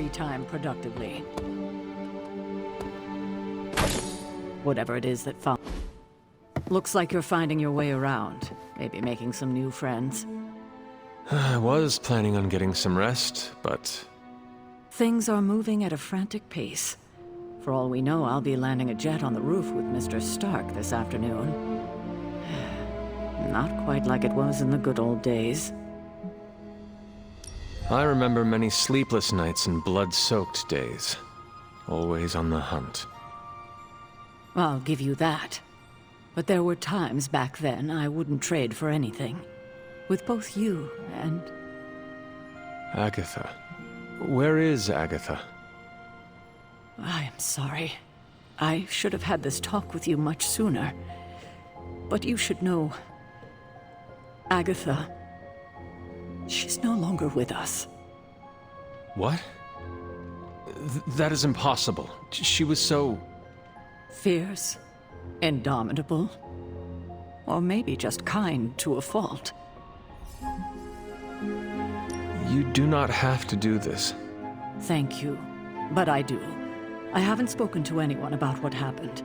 free time productively. Whatever it is that found. Looks like you're finding your way around. Maybe making some new friends. I was planning on getting some rest, but... Things are moving at a frantic pace. For all we know, I'll be landing a jet on the roof with Mr. Stark this afternoon. Not quite like it was in the good old days. I remember many sleepless nights and blood-soaked days. Always on the hunt. I'll give you that. But there were times back then I wouldn't trade for anything. With both you and... Agatha. Where is Agatha? I am sorry. I should have had this talk with you much sooner. But you should know... Agatha... She's no longer with us. What? That is impossible. She was so... Fierce, indomitable, or maybe just kind to a fault. You do not have to do this. Thank you, but I do. I haven't spoken to anyone about what happened.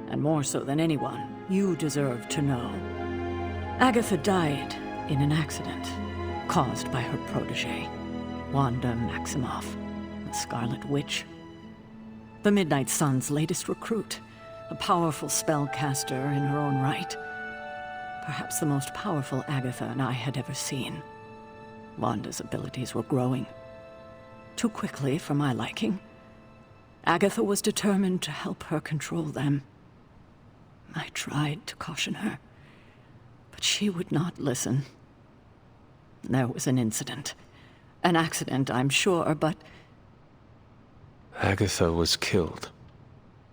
And more so than anyone, you deserve to know. Agatha died in an accident caused by her protege, Wanda Maximoff, the Scarlet Witch. The Midnight Sun's latest recruit, a powerful spellcaster in her own right. Perhaps the most powerful Agatha and I had ever seen. Wanda's abilities were growing. Too quickly for my liking. Agatha was determined to help her control them. I tried to caution her, but she would not listen. There was an incident. An accident, I'm sure, but... Agatha was killed.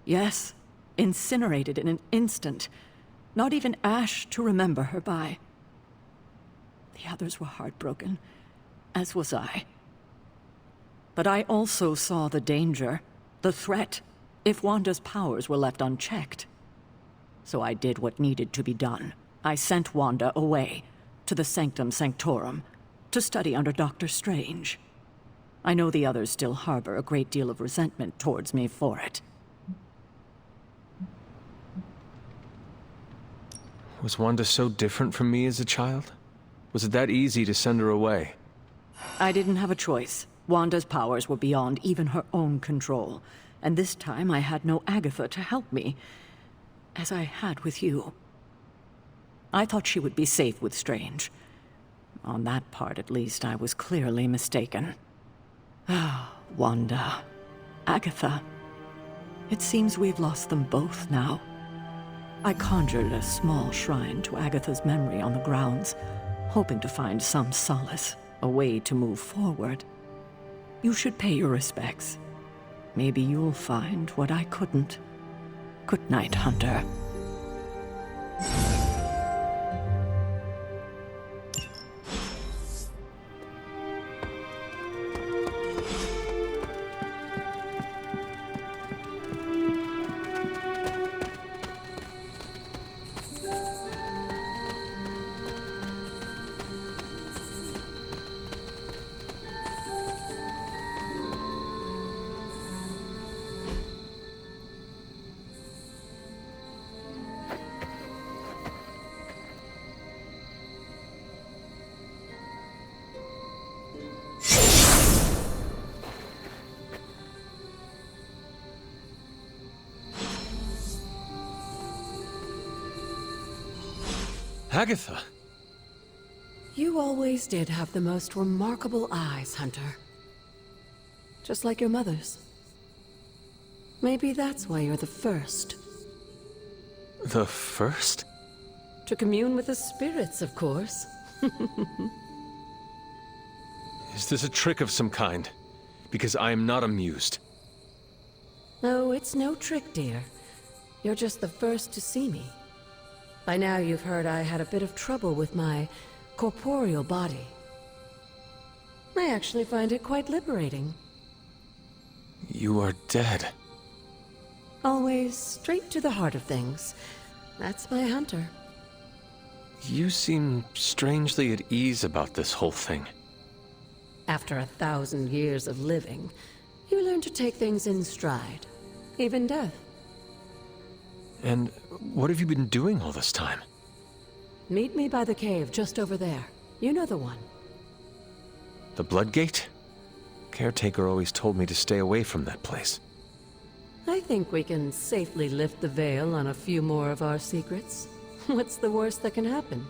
Yes, incinerated in an instant. Not even ash to remember her by. The others were heartbroken, as was I. But I also saw the danger, the threat, if Wanda's powers were left unchecked. So I did what needed to be done. I sent Wanda away, to the Sanctum Sanctorum, to study under Dr. Strange. I know the others still harbor a great deal of resentment towards me for it. Was Wanda so different from me as a child? Was it that easy to send her away? I didn't have a choice. Wanda's powers were beyond even her own control. And this time I had no Agatha to help me, as I had with you. I thought she would be safe with Strange. On that part, at least, I was clearly mistaken. Ah, Wanda. Agatha. It seems we've lost them both now. I conjured a small shrine to Agatha's memory on the grounds, hoping to find some solace, a way to move forward. You should pay your respects. Maybe you'll find what I couldn't. Good night, Hunter. Agatha! You always did have the most remarkable eyes, Hunter. Just like your mother's. Maybe that's why you're the first. The first? To commune with the spirits, of course. Is this a trick of some kind? Because I am not amused. No, it's no trick, dear. You're just the first to see me. By now you've heard I had a bit of trouble with my corporeal body. I actually find it quite liberating. You are dead. Always straight to the heart of things. That's my Hunter. You seem strangely at ease about this whole thing. After 1,000 years of living, you learn to take things in stride. Even death. And what have you been doing all this time? Meet me by the cave just over there. You know the one. The Bloodgate? Caretaker always told me to stay away from that place. I think we can safely lift the veil on a few more of our secrets. What's the worst that can happen?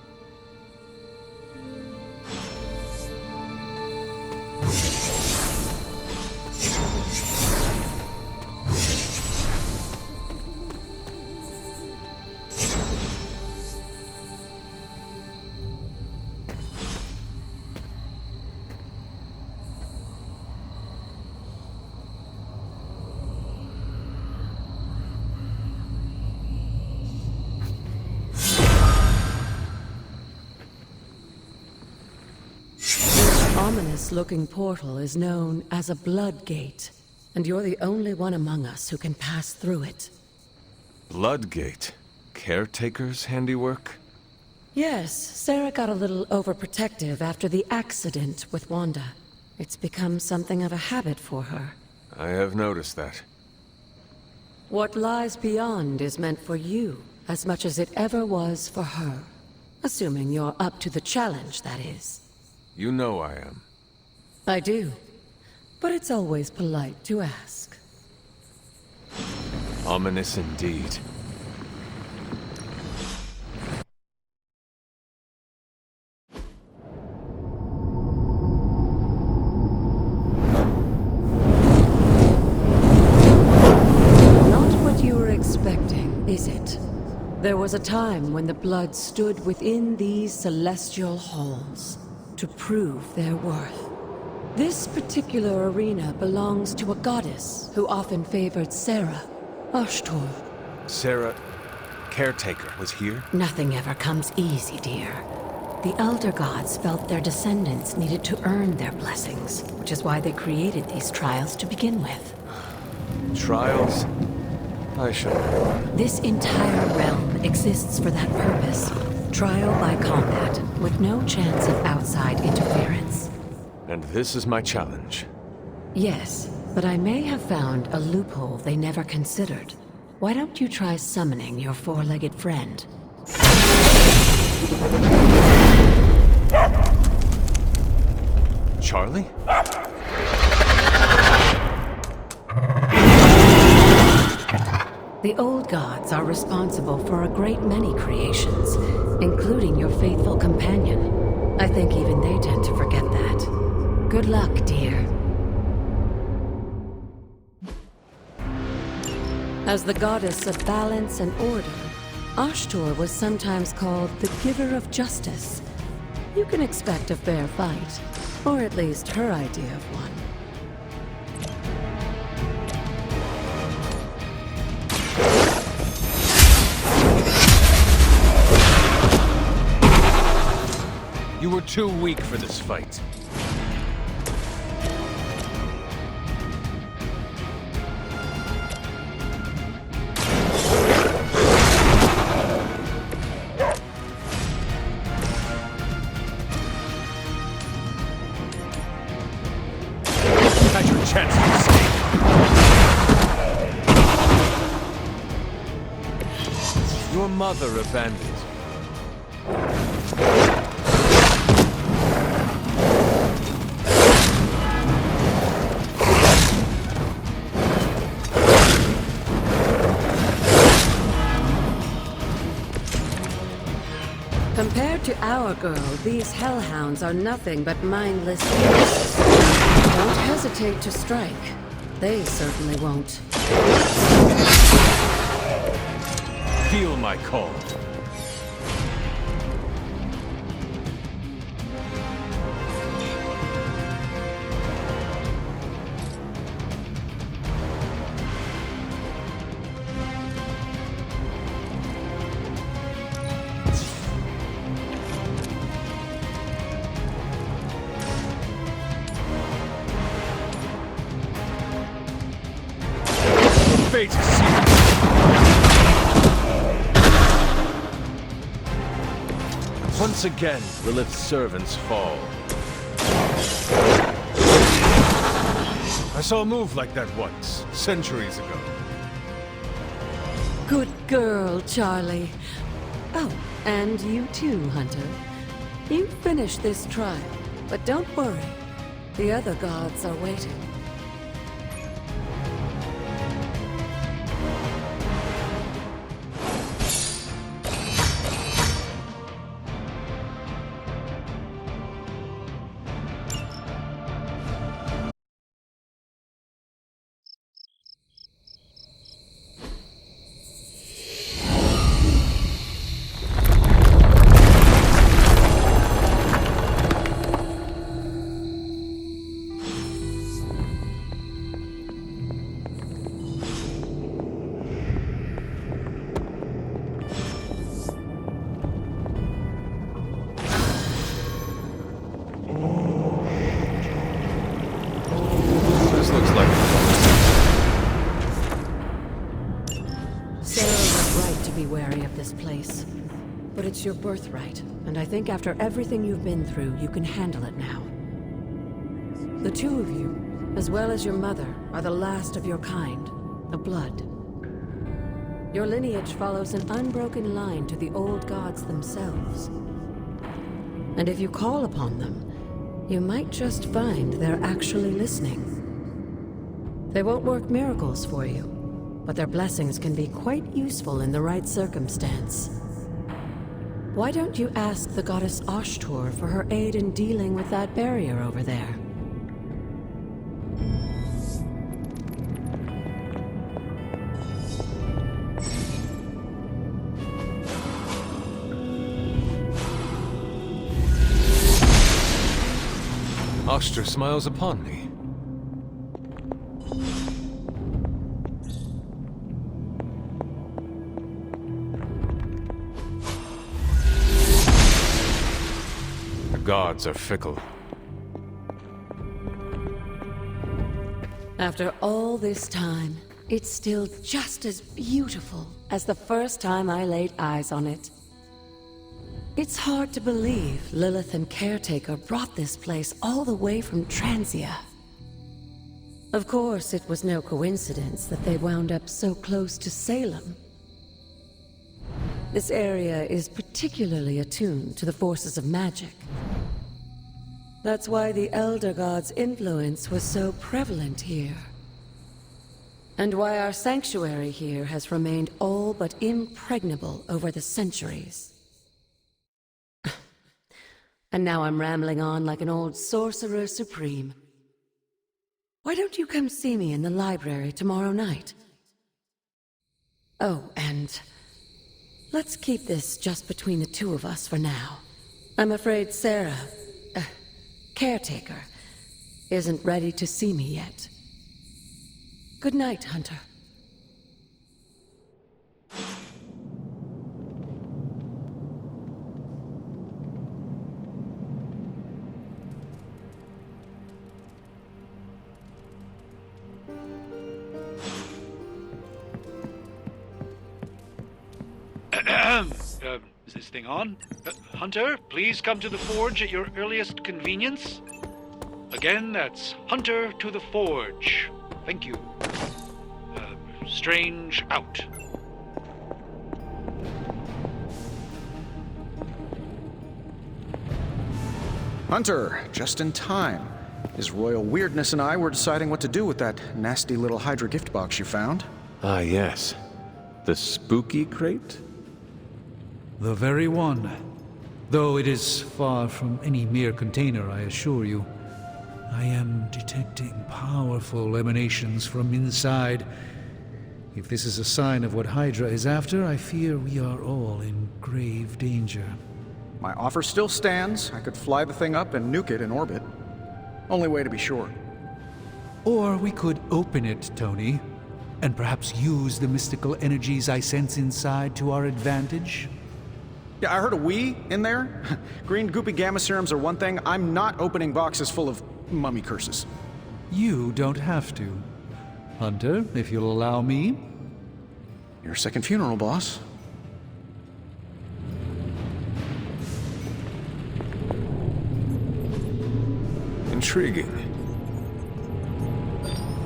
Ominous-looking portal is known as a blood gate, and you're the only one among us who can pass through it. Bloodgate? Caretaker's handiwork? Yes, Sarah got a little overprotective after the accident with Wanda. It's become something of a habit for her. I have noticed that. What lies beyond is meant for you, as much as it ever was for her. Assuming you're up to the challenge, that is. You know I am. I do. But it's always polite to ask. Ominous indeed. Not what you were expecting, is it? There was a time when the blood stood within these celestial halls to prove their worth. This particular arena belongs to a goddess who often favored Sarah, Ashtor. Sarah, Caretaker, was here? Nothing ever comes easy, dear. The Elder Gods felt their descendants needed to earn their blessings, which is why they created these trials to begin with. Trials? I should have known. This entire realm exists for that purpose. Trial by combat, with no chance of outside interference. And this is my challenge. Yes, but I may have found a loophole they never considered. Why don't you try summoning your four-legged friend? Charlie? The old gods are responsible for a great many creations, including your faithful companion. I think even they tend to forget that. Good luck, dear. As the goddess of balance and order, Ashtor was sometimes called the giver of justice. You can expect a fair fight, or at least her idea of one. You were too weak for this fight. Had your chance to escape. Your mother abandoned you. Compared to our girl, these hellhounds are nothing but mindless beasts. Don't hesitate to strike. They certainly won't. Feel my call. Fate is sealed. Once again will its servants fall. I saw a move like that once, centuries ago. Good girl, Charlie. Oh, and you too, Hunter. You finished this trial, but don't worry. The other gods are waiting. This looks like... Sarah was right to be wary of this place. But it's your birthright, and I think after everything you've been through, you can handle it now. The two of you, as well as your mother, are the last of your kind, the Blood. Your lineage follows an unbroken line to the old gods themselves. And if you call upon them, you might just find they're actually listening. They won't work miracles for you, but their blessings can be quite useful in the right circumstance. Why don't you ask the goddess Ashtur for her aid in dealing with that barrier over there? Ashtur smiles upon me. The gods are fickle. After all this time, it's still just as beautiful as the first time I laid eyes on it. It's hard to believe Lilith and Caretaker brought this place all the way from Transia. Of course, it was no coincidence that they wound up so close to Salem. This area is particularly attuned to the forces of magic. That's why the Elder God's influence was so prevalent here. And why our sanctuary here has remained all but impregnable over the centuries. And now I'm rambling on like an old sorcerer supreme. Why don't you come see me in the library tomorrow night? Oh, and let's keep this just between the two of us for now. I'm afraid Sarah, Caretaker, isn't ready to see me yet. Good night, Hunter. Is this thing on? Hunter, please come to the forge at your earliest convenience. Again, that's Hunter to the forge. Thank you. Strange out. Hunter, just in time. His royal weirdness and I were deciding what to do with that nasty little Hydra gift box you found. Ah, yes. The spooky crate? The very one. Though it is far from any mere container, I assure you. I am detecting powerful emanations from inside. If this is a sign of what Hydra is after, I fear we are all in grave danger. My offer still stands. I could fly the thing up and nuke it in orbit. Only way to be sure. Or we could open it, Tony, and perhaps use the mystical energies I sense inside to our advantage. Yeah, I heard a "we" in there. Green goopy gamma serums are one thing. I'm not opening boxes full of mummy curses. You don't have to. Hunter, if you'll allow me. Your second funeral, boss. Intriguing.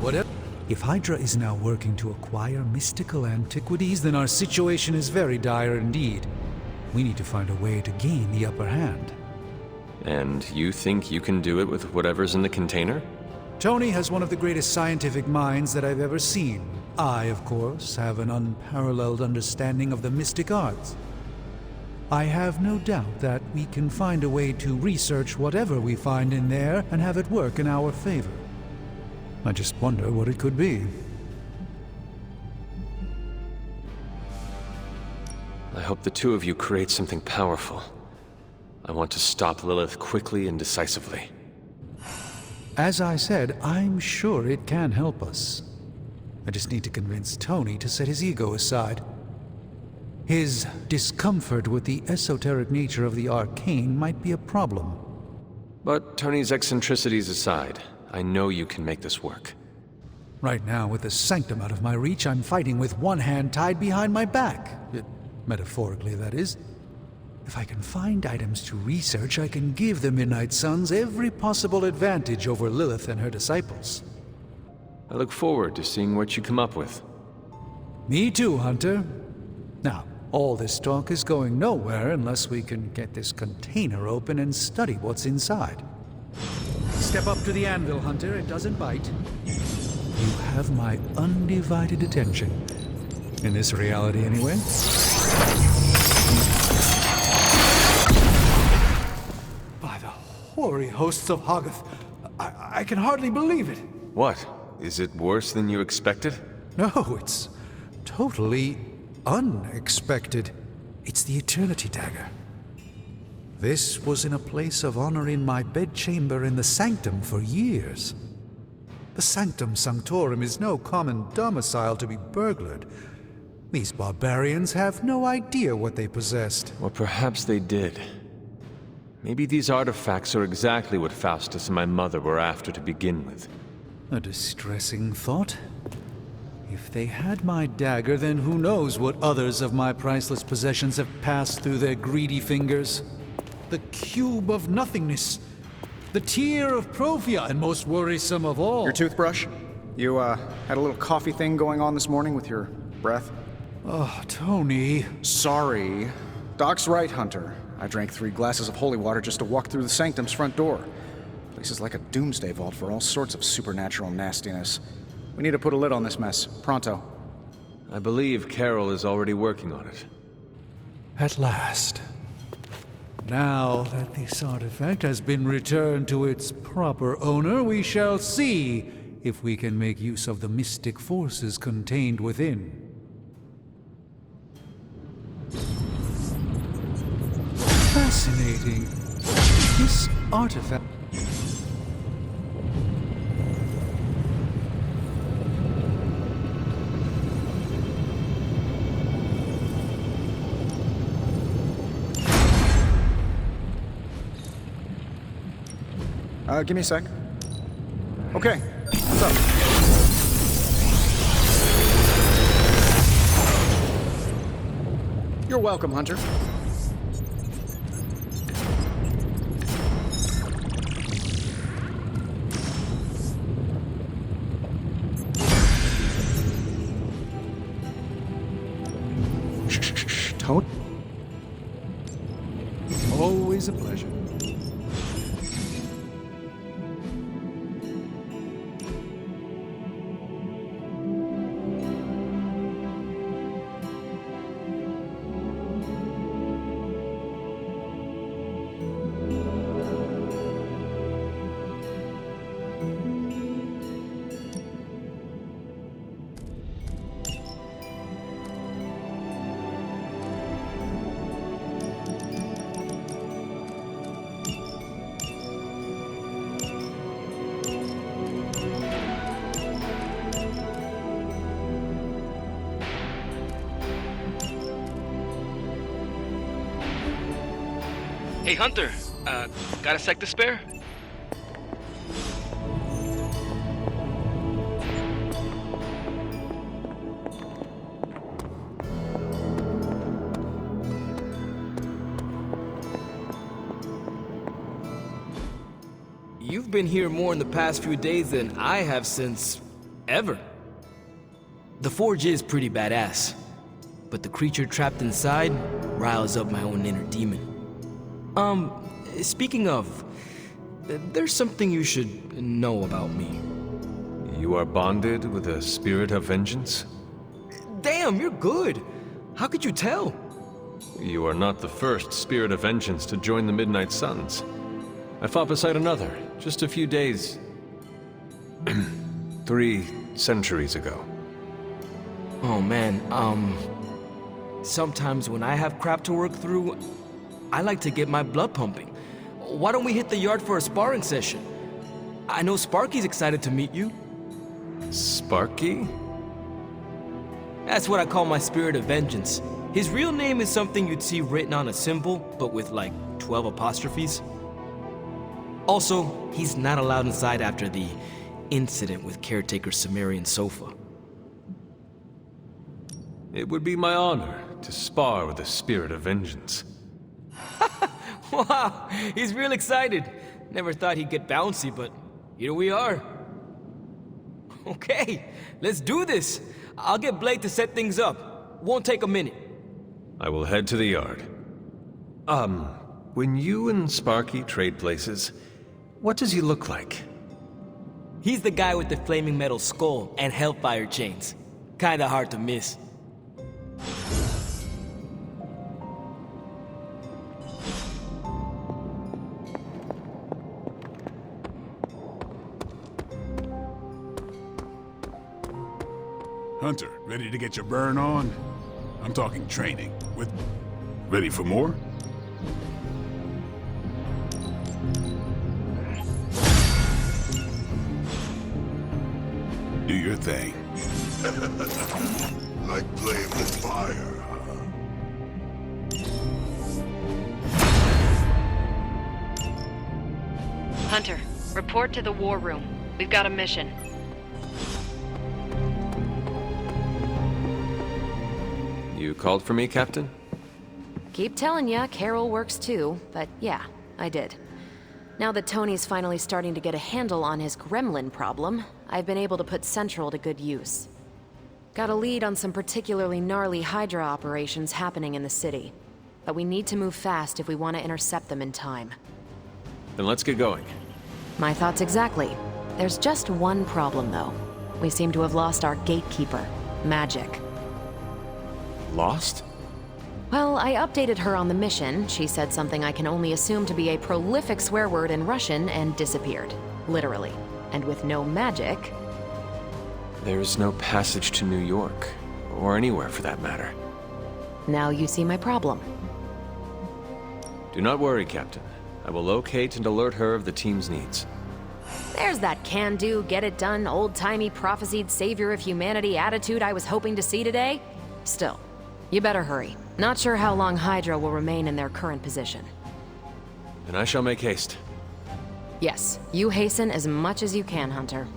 Whatever. If Hydra is now working to acquire mystical antiquities, then our situation is very dire indeed. We need to find a way to gain the upper hand. And you think you can do it with whatever's in the container? Tony has one of the greatest scientific minds that I've ever seen. I, of course, have an unparalleled understanding of the mystic arts. I have no doubt that we can find a way to research whatever we find in there and have it work in our favor. I just wonder what it could be. I hope the two of you create something powerful. I want to stop Lilith quickly and decisively. As I said, I'm sure it can help us. I just need to convince Tony to set his ego aside. His discomfort with the esoteric nature of the arcane might be a problem. But Tony's eccentricities aside, I know you can make this work. Right now, with the sanctum out of my reach, I'm fighting with one hand tied behind my back. Metaphorically, that is. If I can find items to research, I can give the Midnight Suns every possible advantage over Lilith and her disciples. I look forward to seeing what you come up with. Me too, Hunter. Now, all this talk is going nowhere unless we can get this container open and study what's inside. Step up to the anvil, Hunter. It doesn't bite. You have my undivided attention. In this reality, anyway. By the hoary hosts of Hoggoth, I can hardly believe it. What? Is it worse than you expected? No, it's totally unexpected. It's the Eternity Dagger. This was in a place of honor in my bedchamber in the Sanctum for years. The Sanctum Sanctorum is no common domicile to be burglared. These barbarians have no idea what they possessed. Or perhaps they did. Maybe these artifacts are exactly what Faustus and my mother were after to begin with. A distressing thought. If they had my dagger, then who knows what others of my priceless possessions have passed through their greedy fingers. The cube of nothingness. The tear of Profia, and most worrisome of all. Your toothbrush? You, had a little coffee thing going on this morning with your breath? Oh, Tony. Sorry. Doc's right, Hunter. I drank 3 glasses of holy water just to walk through the Sanctum's front door. Place is like a doomsday vault for all sorts of supernatural nastiness. We need to put a lid on this mess. Pronto. I believe Carol is already working on it. At last. Now that this artifact has been returned to its proper owner, we shall see if we can make use of the mystic forces contained within. Fascinating. This artifact... Give me a sec. Okay, what's up? You're welcome, Hunter. Shh, Toad? Always a pleasure. Hey, Hunter, got a sec to spare? You've been here more in the past few days than I have since... ever. The Forge is pretty badass, but the creature trapped inside riles up my own inner demon. Speaking of, there's something you should know about me. You are bonded with a spirit of vengeance? Damn, you're good. How could you tell? You are not the first spirit of vengeance to join the Midnight Suns. I fought beside another, just a few days... 3 centuries ago. Oh man, sometimes when I have crap to work through, I like to get my blood pumping. Why don't we hit the yard for a sparring session? I know Sparky's excited to meet you. Sparky? That's what I call my spirit of vengeance. His real name is something you'd see written on a symbol, but with like 12 apostrophes. Also, he's not allowed inside after the incident with caretaker Sumerian Sofa. It would be my honor to spar with a spirit of vengeance. Wow, he's real excited. Never thought he'd get bouncy, but here we are. Okay, let's do this. I'll get Blake to set things up. Won't take a minute. I will head to the yard. When you and Sparky trade places, what does he look like? He's the guy with the flaming metal skull and hellfire chains. Kinda hard to miss. Hunter, ready to get your burn on? I'm talking training. Ready for more? Do your thing. Like playing with fire, huh? Hunter, report to the war room. We've got a mission. You called for me, Captain? Keep telling ya, Carol works too, but yeah, I did. Now that Tony's finally starting to get a handle on his gremlin problem, I've been able to put Central to good use. Got a lead on some particularly gnarly Hydra operations happening in the city. But we need to move fast if we want to intercept them in time. Then let's get going. My thoughts exactly. There's just one problem, though. We seem to have lost our gatekeeper, Magic. Lost? Well, I updated her on the mission. She said something I can only assume to be a prolific swear word in Russian and disappeared. Literally. And with no magic... There's no passage to New York, or anywhere for that matter. Now you see my problem. Do not worry, Captain. I will locate and alert her of the team's needs. There's that can-do, get-it-done, old-timey prophesied savior of humanity attitude I was hoping to see today. Still, you better hurry. Not sure how long Hydra will remain in their current position. And I shall make haste. Yes, you hasten as much as you can, Hunter.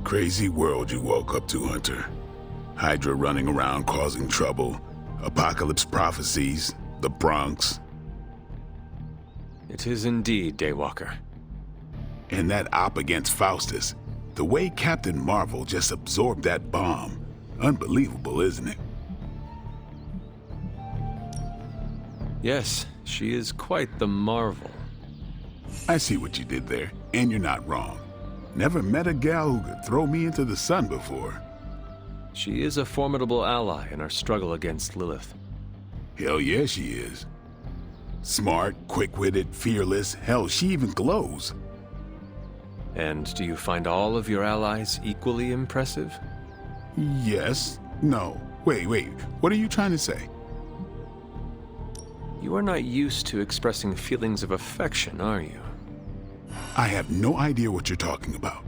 Crazy world you woke up to, Hunter. Hydra running around causing trouble, apocalypse prophecies, the Bronx. It is indeed, Daywalker. And that op against Faustus. The way Captain Marvel just absorbed that bomb. Unbelievable, isn't it? Yes, she is quite the marvel. I see what you did there, and you're not wrong. Never met a gal who could throw me into the sun before. She is a formidable ally in our struggle against Lilith. Hell yeah, she is. Smart, quick-witted, fearless. Hell, she even glows. And do you find all of your allies equally impressive? Yes. No. Wait. What are you trying to say? You are not used to expressing feelings of affection, are you? I have no idea what you're talking about.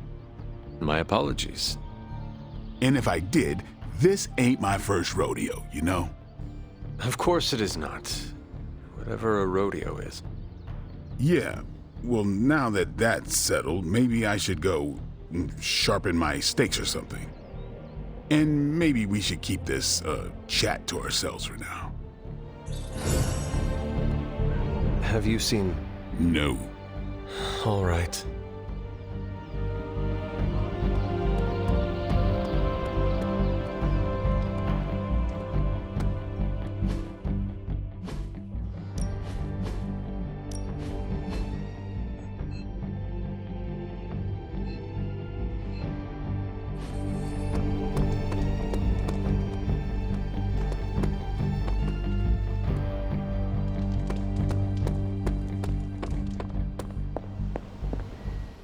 My apologies. And if I did, this ain't my first rodeo, you know? Of course it is not. Whatever a rodeo is. Yeah. Well, now that that's settled, maybe I should go sharpen my stakes or something. And maybe we should keep this chat to ourselves for now. Have you seen... No. All right.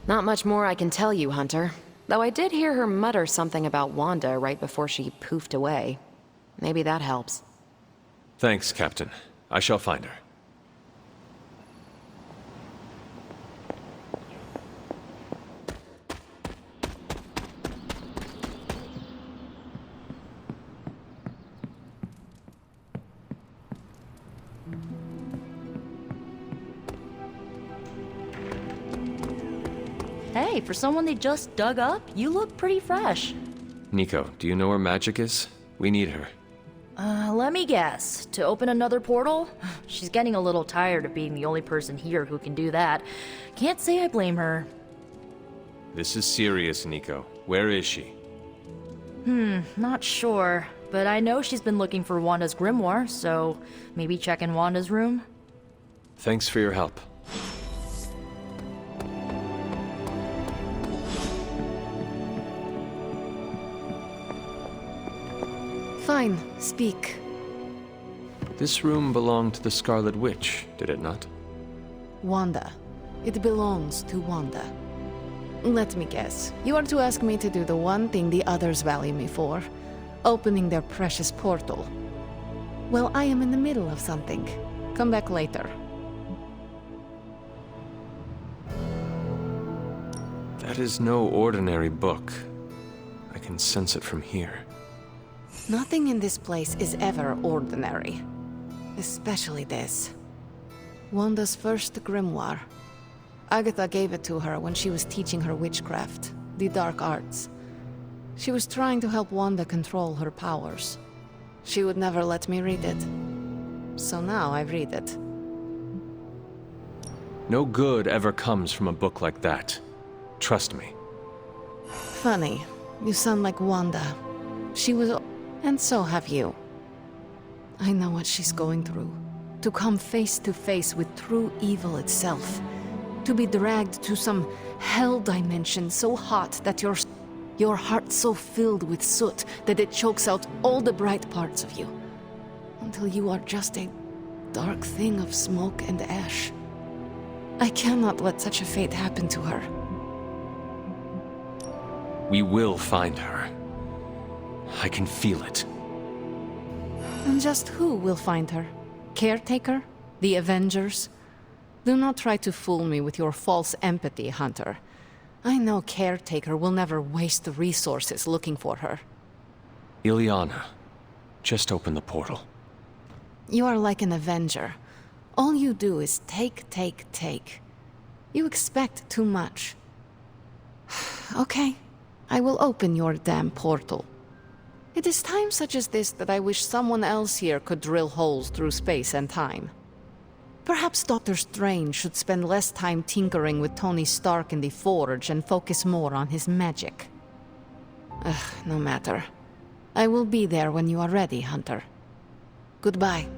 Not much more I can tell you, Hunter. Though I did hear her mutter something about Wanda right before she poofed away. Maybe that helps. Thanks, Captain. I shall find her. Hey, for someone they just dug up, you look pretty fresh. Nico, do you know where magic is? We need her. Let me guess. To open another portal? She's getting a little tired of being the only person here who can do that. Can't say I blame her. This is serious, Nico. Where is she? Not sure. But I know she's been looking for Wanda's grimoire, so maybe check in Wanda's room? Thanks for your help. Fine, speak. This room belonged to the Scarlet Witch, did it not? Wanda. It belongs to Wanda. Let me guess. You are to ask me to do the one thing the others value me for. Opening their precious portal. Well, I am in the middle of something. Come back later. That is no ordinary book. I can sense it from here. Nothing in this place is ever ordinary. Especially this. Wanda's first grimoire. Agatha gave it to her when she was teaching her witchcraft, the dark arts. She was trying to help Wanda control her powers. She would never let me read it. So now I read it. No good ever comes from a book like that. Trust me. Funny. You sound like Wanda. She was... And so have you. I know what she's going through. To come face to face with true evil itself. To be dragged to some hell dimension so hot that your heart so filled with soot that it chokes out all the bright parts of you. Until you are just a dark thing of smoke and ash. I cannot let such a fate happen to her. We will find her. I can feel it. And just who will find her? Caretaker? The Avengers? Do not try to fool me with your false empathy, Hunter. I know Caretaker will never waste the resources looking for her. Ileana, just open the portal. You are like an Avenger. All you do is take, take, take. You expect too much. Okay, I will open your damn portal. It is times such as this that I wish someone else here could drill holes through space and time. Perhaps Doctor Strange should spend less time tinkering with Tony Stark in the Forge and focus more on his magic. No matter. I will be there when you are ready, Hunter. Goodbye.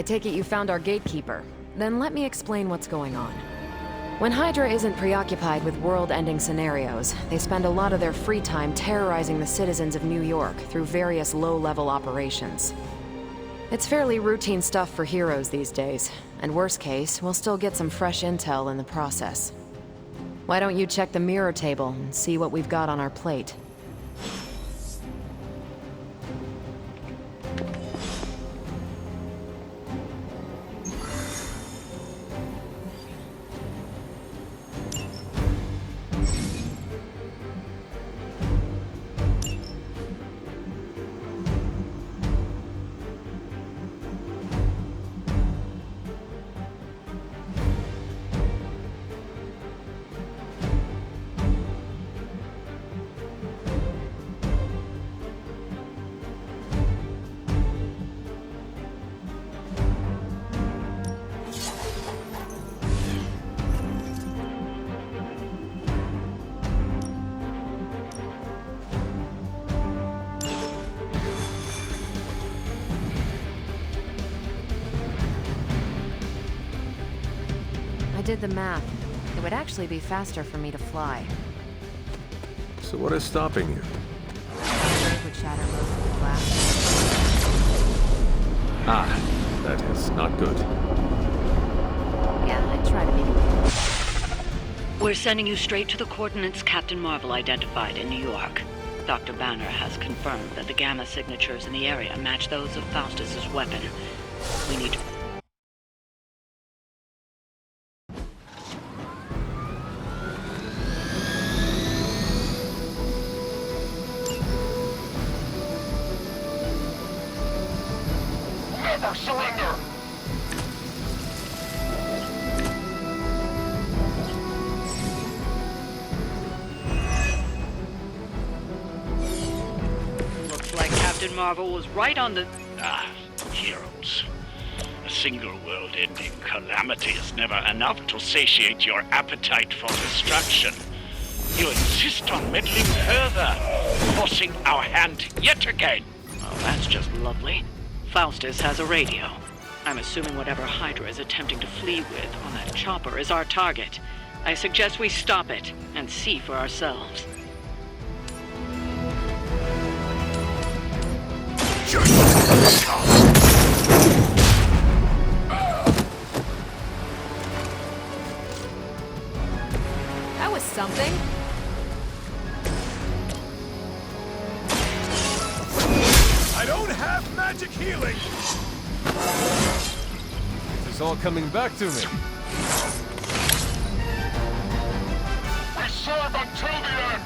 I take it you found our gatekeeper. Then let me explain what's going on. When Hydra isn't preoccupied with world-ending scenarios, they spend a lot of their free time terrorizing the citizens of New York through various low-level operations. It's fairly routine stuff for heroes these days, and worst case, we'll still get some fresh intel in the process. Why don't you check the mirror table and see what we've got on our plate? I did the math. It would actually be faster for me to fly. So what is stopping you? It would shatter most of the glass. Ah, that is not good. Yeah, I try to be. We're sending you straight to the coordinates Captain Marvel identified in New York. Dr. Banner has confirmed that the gamma signatures in the area match those of Faustus's weapon. We need to... Never surrender! Looks like Captain Marvel was right on the... Heroes. A single world-ending calamity is never enough to satiate your appetite for destruction. You insist on meddling further, forcing our hand yet again. Oh, that's just lovely. Faustus has a radio. I'm assuming whatever Hydra is attempting to flee with on that chopper is our target. I suggest we stop it and see for ourselves. That was something. I don't have magic healing! It's all coming back to me. We serve until the end!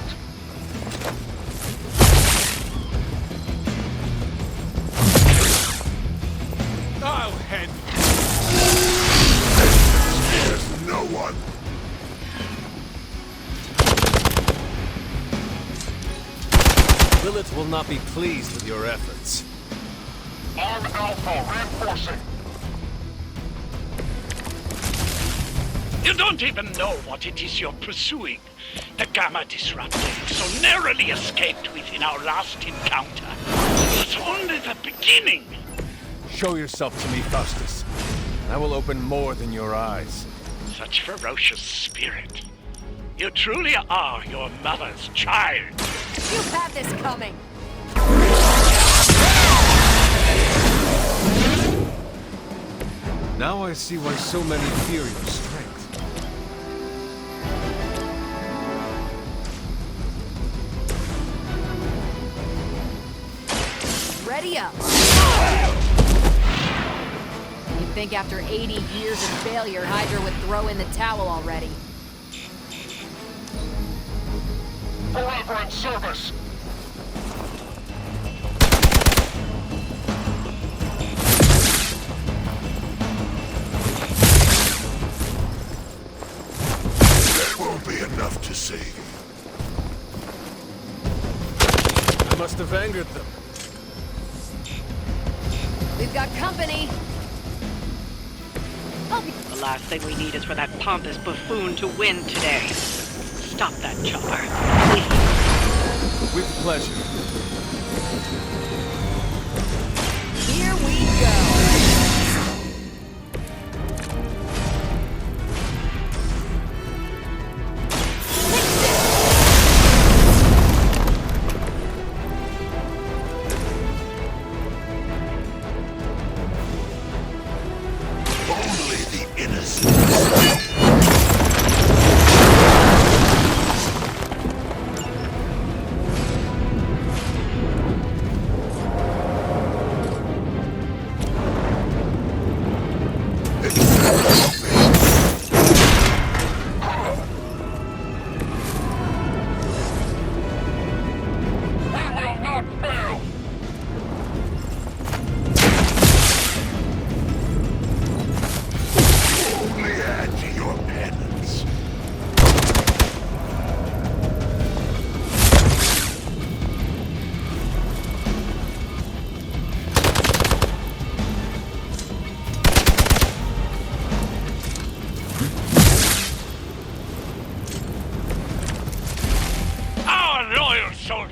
I'll handle There's no one! Lilith will not be pleased with your efforts. Arm Alpha reinforcing! You don't even know what it is you're pursuing. The Gamma Disruptor you so narrowly escaped within our last encounter. It was only the beginning. Show yourself to me, Faustus. I will open more than your eyes. Such ferocious spirit. You truly are your mother's child. You had this coming. Now I see why so many fear your strength. Ready up. You'd think after 80 years of failure, Hydra would throw in the towel already. Forever in service! That won't be enough to save. I must have angered them. We've got company. The last thing we need is for that pompous buffoon to win today. Stop that chopper, please. With pleasure. Here we go.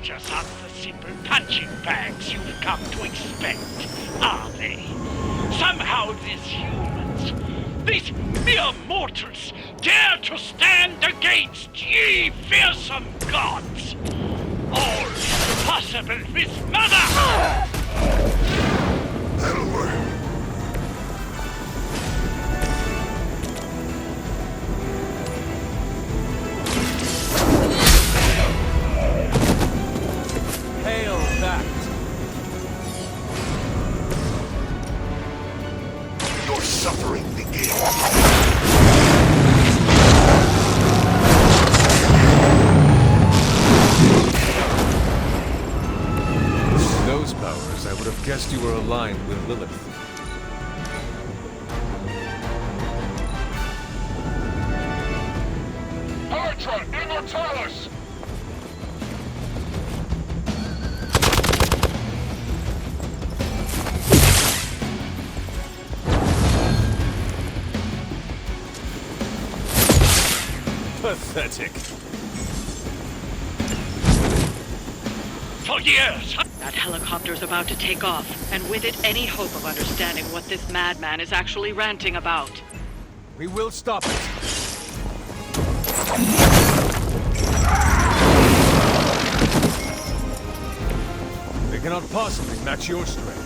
soldiers aren't the simple punching bags you've come to expect, are they? Somehow these humans, these mere mortals, dare to stand against ye fearsome gods! All is possible with Mother! That'll work. Hail that! Your suffering begins. Those powers, I would have guessed you were aligned with Lilith. Archer Immortalis! Pathetic. For years, That helicopter's about to take off, and with it, any hope of understanding what this madman is actually ranting about. We will stop it. They cannot possibly match your strength.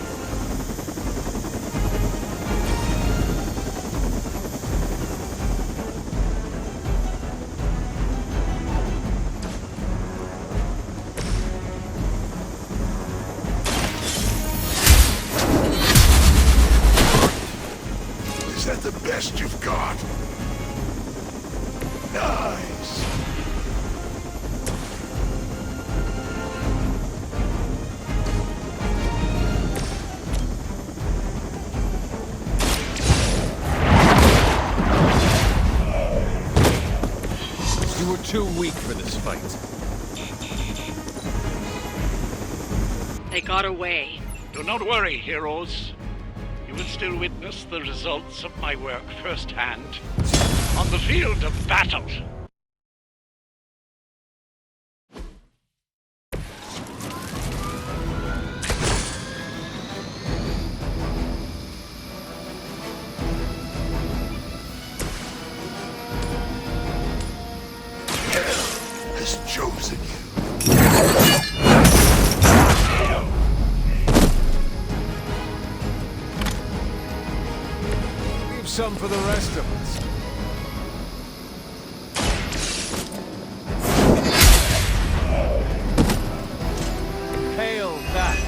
Is that the best you've got? Nice! You were too weak for this fight. They got away. do not worry, heroes. You will still witness the results of my work firsthand on the field of battle. Has chosen you. Leave some for the rest of us. Hail that!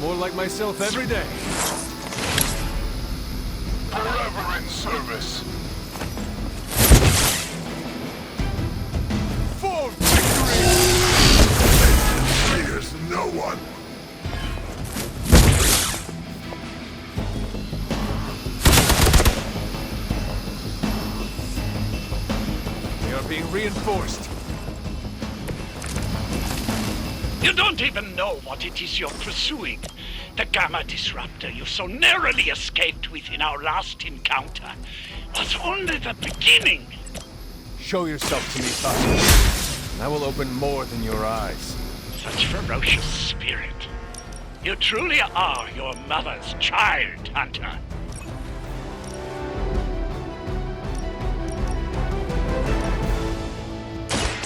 More like myself every day. Forever in service. For victory! Fears no one. We are being reinforced. You don't even know what it is you're pursuing. The Gamma Disruptor you so narrowly escaped with in our last encounter was only the beginning. Show yourself to me, Tasha, and I will open more than your eyes. Such ferocious spirit. You truly are your mother's child, Hunter.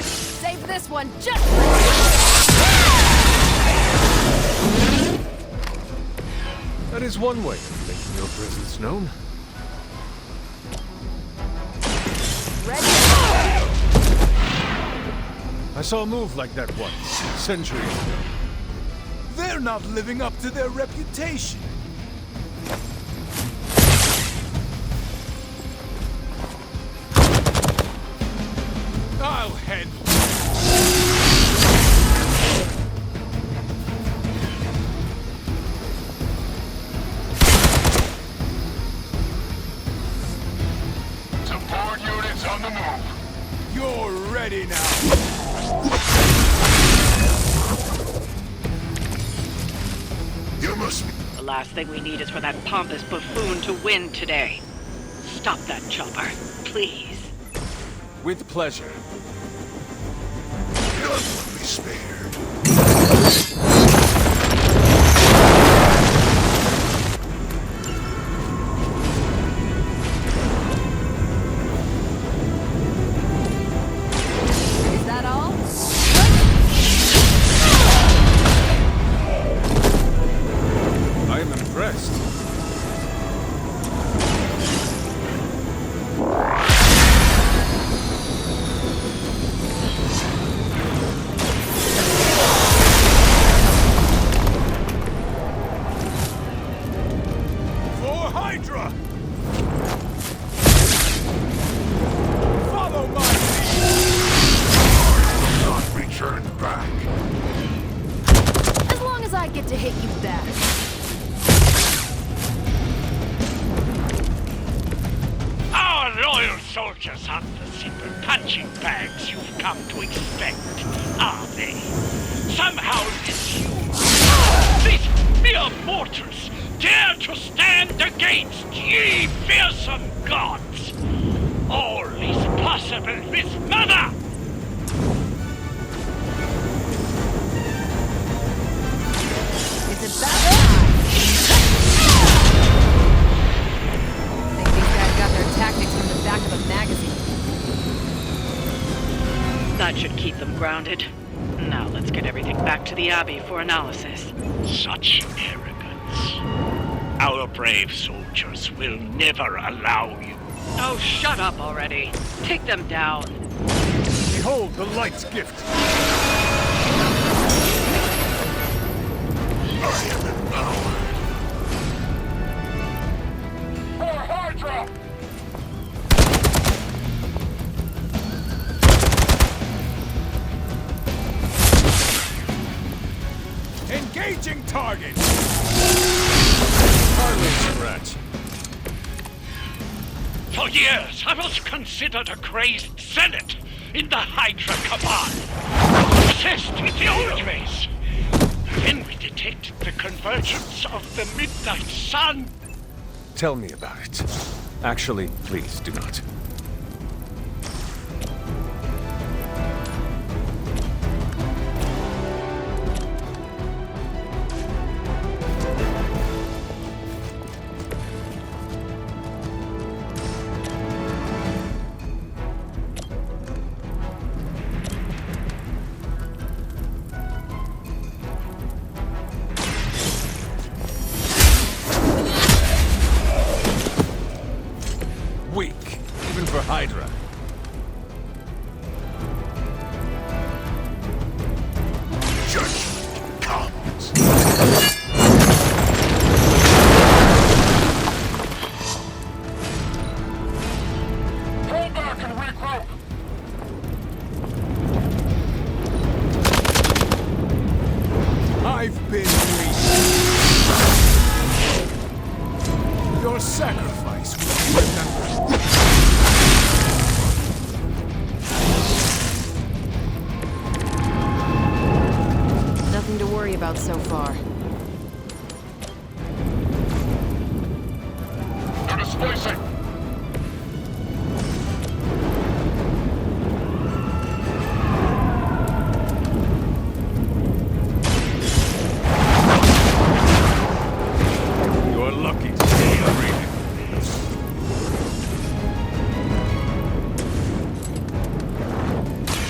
Save this one just for you! That is one way of making your presence known. Ready? I saw a move like that once, centuries ago. They're not living up to their reputation. I'll handle last thing we need is for that pompous buffoon to win today. Stop that chopper, please. With pleasure. None will be spared. Is that all? I am impressed. For Hydra! Follow my lead! Not return back. As long as I get to hit you back. Our loyal soldiers aren't the simple punching bags you've come to expect, are they? Somehow this humans, these mere mortals, dare to stand against ye fearsome gods. All is possible with Mother! It's about time. Think these guys got their tactics from the back of a magazine. That should keep them grounded. Now let's get everything back to the Abbey for analysis. Such arrogance. Our brave soldiers will never allow you. Oh, shut up already. Take them down. Behold the light's gift. I am empowered. For Hydra! Engaging target! Hardly a scratch. For years, I was considered a crazed zealot in the Hydra Cabal. Obsessed with the old ways. Then we detected the convergence of the Midnight Sun. Tell me about it. Actually, please do not. Weak, even for Hydra. Judgment comes. Pull back and regroup! I've been weak. Your sacrifice will be remembered. Nothing to worry about so far. They're displacing! You're lucky to be breathing.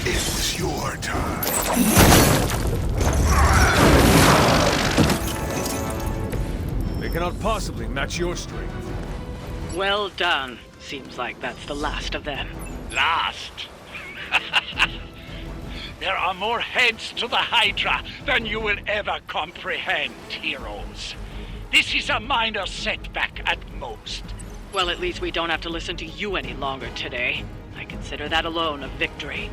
It was your time. They cannot possibly match your strength. Well done. Seems like that's the last of them. Last? There are more heads to the Hydra than you will ever comprehend, heroes. This is a minor setback at most. Well, at least we don't have to listen to you any longer today. I consider that alone a victory.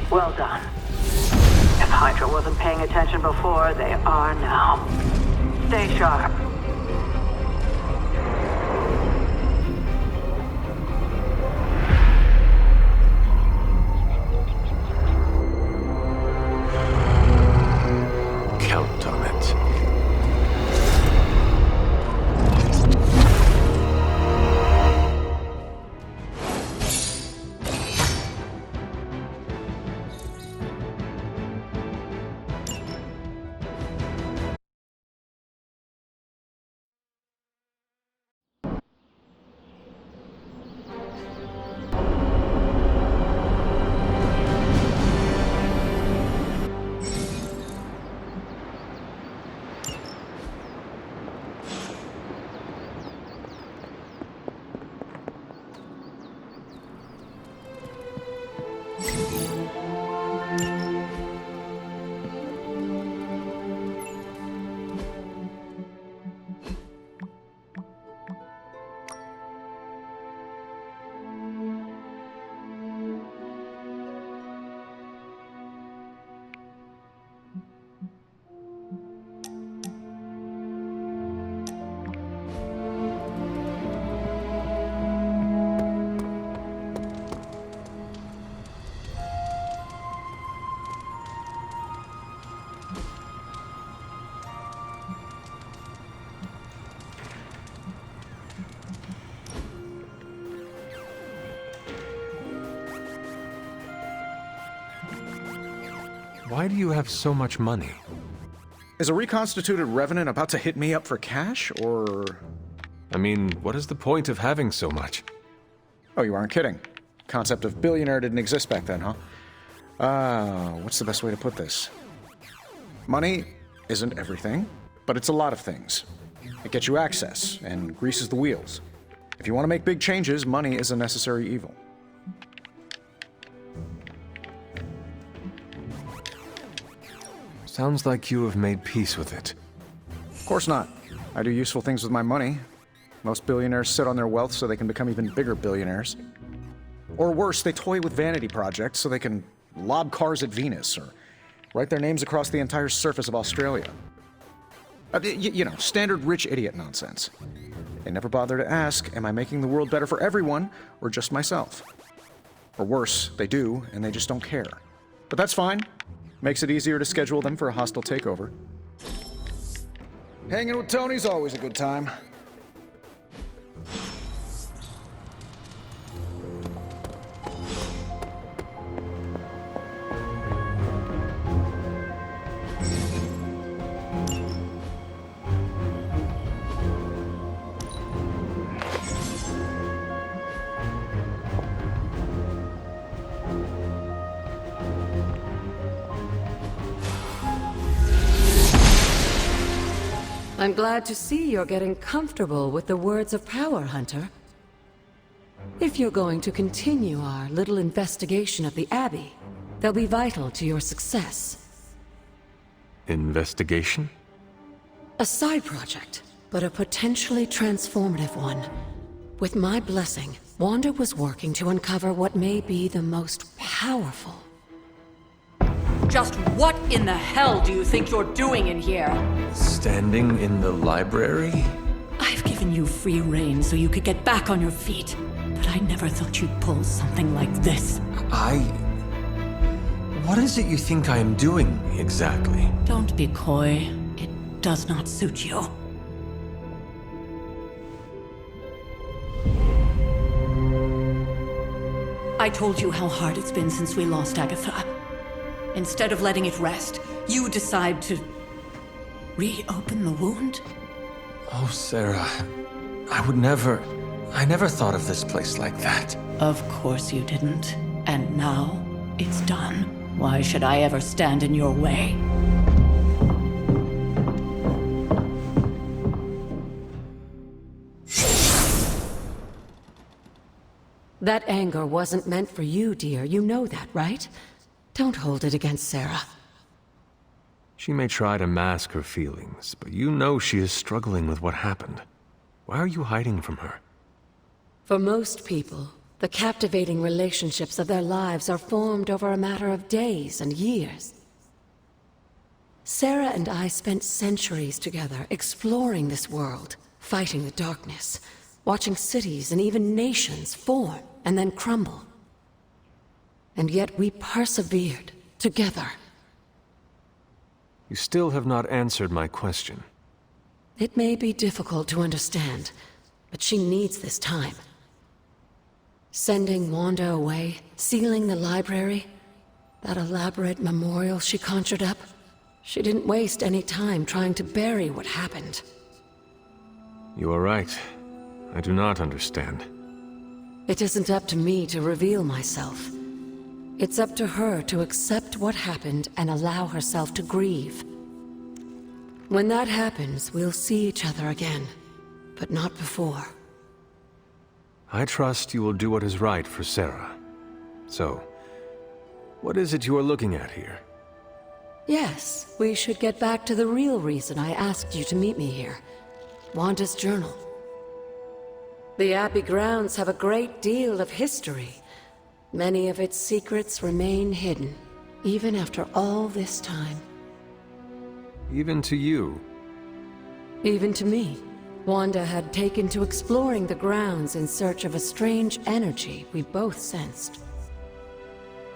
Well done. If Hydra wasn't paying attention before, they are now. Stay sharp. Why do you have so much money? Is a reconstituted revenant about to hit me up for cash, or... I mean, what is the point of having so much? Oh, you aren't kidding. Concept of billionaire didn't exist back then, huh? What's the best way to put this? Money isn't everything, but it's a lot of things. It gets you access and greases the wheels. If you want to make big changes, money is a necessary evil. Sounds like you have made peace with it. Of course not. I do useful things with my money. Most billionaires sit on their wealth so they can become even bigger billionaires. Or worse, they toy with vanity projects so they can lob cars at Venus or write their names across the entire surface of Australia. You know, standard rich idiot nonsense. They never bother to ask, am I making the world better for everyone or just myself? Or worse, they do, and they just don't care. But that's fine. Makes it easier to schedule them for a hostile takeover. Hanging with Tony's always a good time. I'm glad to see you're getting comfortable with the words of power, Hunter. If you're going to continue our little investigation of the Abbey, they'll be vital to your success. Investigation? A side project, but a potentially transformative one. With my blessing, Wanda was working to uncover what may be the most powerful. Just what in the hell do you think you're doing in here? Standing in the library? I've given you free rein so you could get back on your feet. But I never thought you'd pull something like this. What is it you think I am doing, exactly? Don't be coy. It does not suit you. I told you how hard it's been since we lost Agatha. Instead of letting it rest, you decide to reopen the wound? Oh, Sarah. I never thought of this place like that. Of course you didn't. And now, it's done. Why should I ever stand in your way? That anger wasn't meant for you, dear. You know that, right? Don't hold it against Sarah. She may try to mask her feelings, but you know she is struggling with what happened. Why are you hiding from her? For most people, the captivating relationships of their lives are formed over a matter of days and years. Sarah and I spent centuries together exploring this world, fighting the darkness, watching cities and even nations form and then crumble. And yet we persevered, together. You still have not answered my question. It may be difficult to understand, but she needs this time. Sending Wanda away, sealing the library, that elaborate memorial she conjured up, she didn't waste any time trying to bury what happened. You are right. I do not understand. It isn't up to me to reveal myself. It's up to her to accept what happened and allow herself to grieve. When that happens, we'll see each other again, but not before. I trust you will do what is right for Sarah. So, what is it you are looking at here? Yes, we should get back to the real reason I asked you to meet me here. Wanda's journal. The Abbey grounds have a great deal of history. Many of its secrets remain hidden, even after all this time. Even to you? Even to me. Wanda had taken to exploring the grounds in search of a strange energy we both sensed.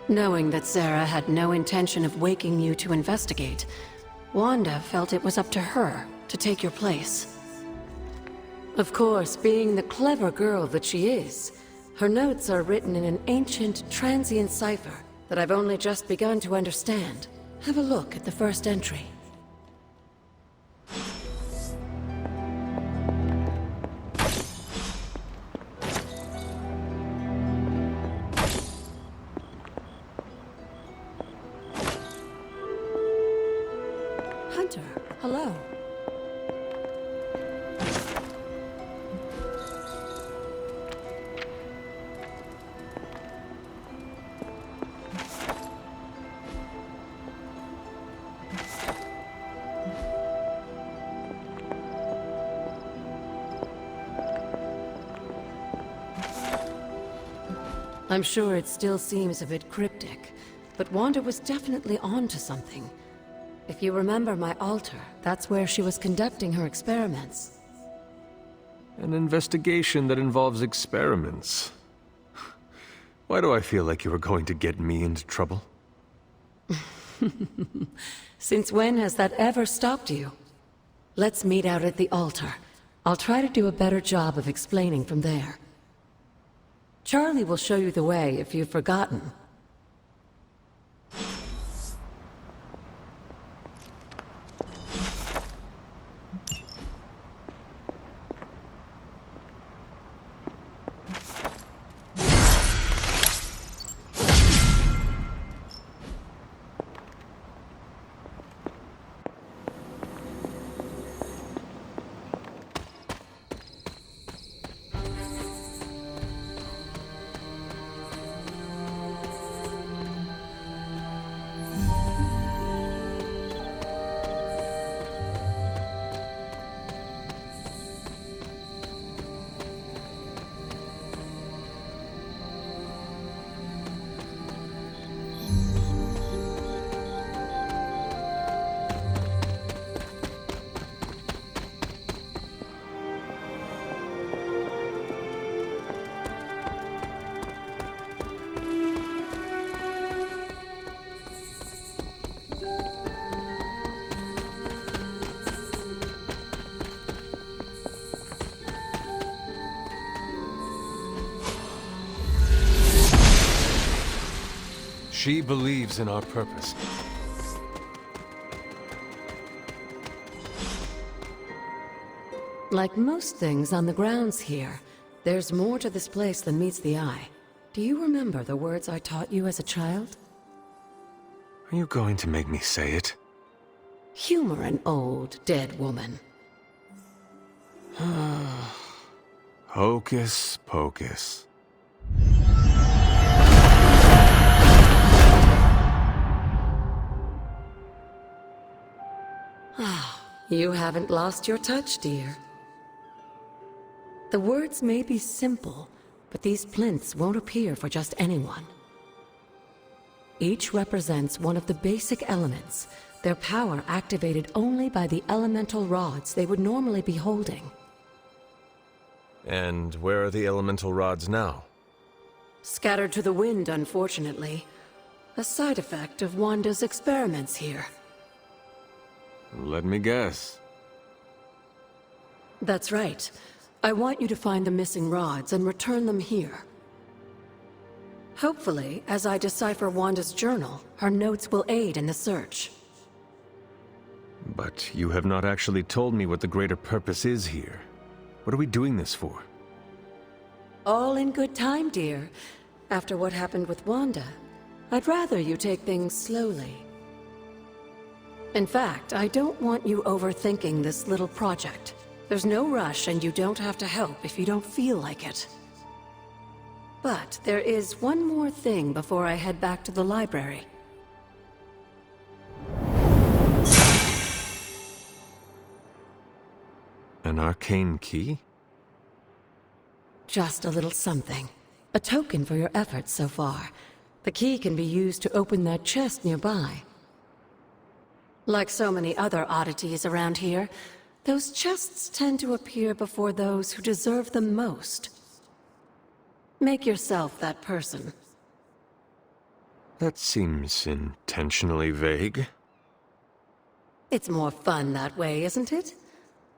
Knowing that Sarah had no intention of waking you to investigate, Wanda felt it was up to her to take your place. Of course, being the clever girl that she is, her notes are written in an ancient, transient cipher that I've only just begun to understand. Have a look at the first entry. Hunter, hello. I'm sure it still seems a bit cryptic, but Wanda was definitely onto something. If you remember my altar, that's where she was conducting her experiments. An investigation that involves experiments. Why do I feel like you were going to get me into trouble? Since when has that ever stopped you? Let's meet out at the altar. I'll try to do a better job of explaining from there. Charlie will show you the way if you've forgotten. She believes in our purpose. Like most things on the grounds here, there's more to this place than meets the eye. Do you remember the words I taught you as a child? Are you going to make me say it? Humor an old, dead woman. Hocus pocus. You haven't lost your touch, dear. The words may be simple, but these plinths won't appear for just anyone. Each represents one of the basic elements, their power activated only by the elemental rods they would normally be holding. And where are the elemental rods now? Scattered to the wind, unfortunately. A side effect of Wanda's experiments here. Let me guess. That's right. I want you to find the missing rods and return them here. Hopefully, as I decipher Wanda's journal, her notes will aid in the search. But you have not actually told me what the greater purpose is here. What are we doing this for? All in good time, dear. After what happened with Wanda, I'd rather you take things slowly. In fact, I don't want you overthinking this little project. There's no rush, and you don't have to help if you don't feel like it. But there is one more thing before I head back to the library. An arcane key? Just a little something. A token for your efforts so far. The key can be used to open that chest nearby. Like so many other oddities around here, those chests tend to appear before those who deserve them most. Make yourself that person. That seems intentionally vague. It's more fun that way, isn't it?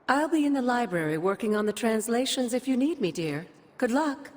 I'll be in the library working on the translations if you need me, dear. Good luck.